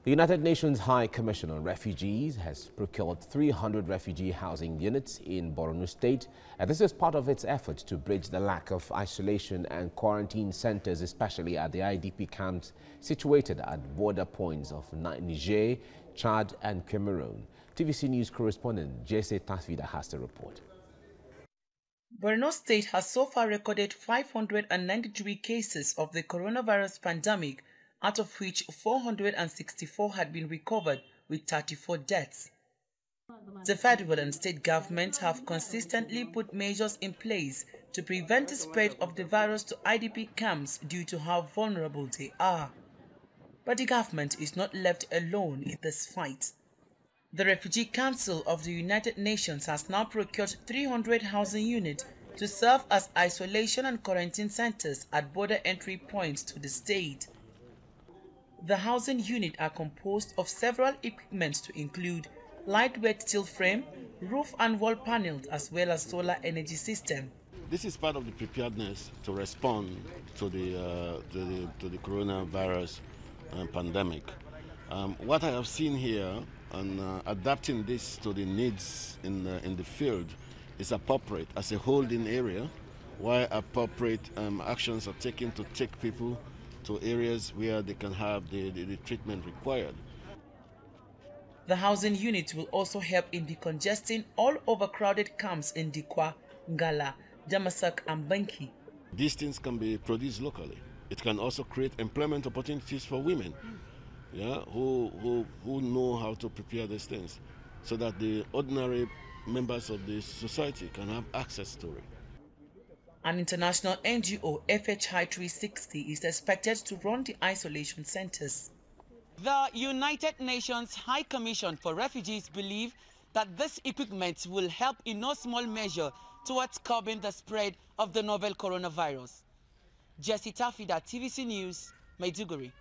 The United Nations High Commissioner Refugees has procured 300 refugee housing units in Borno State, and this is part of its efforts to bridge the lack of isolation and quarantine centers, especially at the IDP camps situated at border points of Niger, Chad and Cameroon. TVC News correspondent Jesse Tafida has the report. Borno State has so far recorded 593 cases of the coronavirus pandemic, out of which 464 had been recovered, with 34 deaths. The federal and state governments have consistently put measures in place to prevent the spread of the virus to IDP camps due to how vulnerable they are. But the government is not left alone in this fight. The Refugee Council of the United Nations has now procured 300 housing units to serve as isolation and quarantine centers at border entry points to the state. The housing units are composed of several equipments to include lightweight steel frame, roof and wall panels, as well as solar energy system. This is part of the preparedness to respond to the coronavirus pandemic. What I have seen here and adapting this to the needs in the field is appropriate as a holding area, while appropriate actions are taken to take people to areas where they can have the treatment required. The housing unit will also help in decongesting all overcrowded camps in Dikwa, Ngala, Damasak and Banki. These things can be produced locally. It can also create employment opportunities for women, who know how to prepare these things, so that the ordinary members of the society can have access to it. An international NGO, FHI 360, is expected to run the isolation centers. The United Nations High Commission for Refugees believe that this equipment will help in no small measure towards curbing the spread of the novel coronavirus. Jesse Tafida, TVC News, Maiduguri.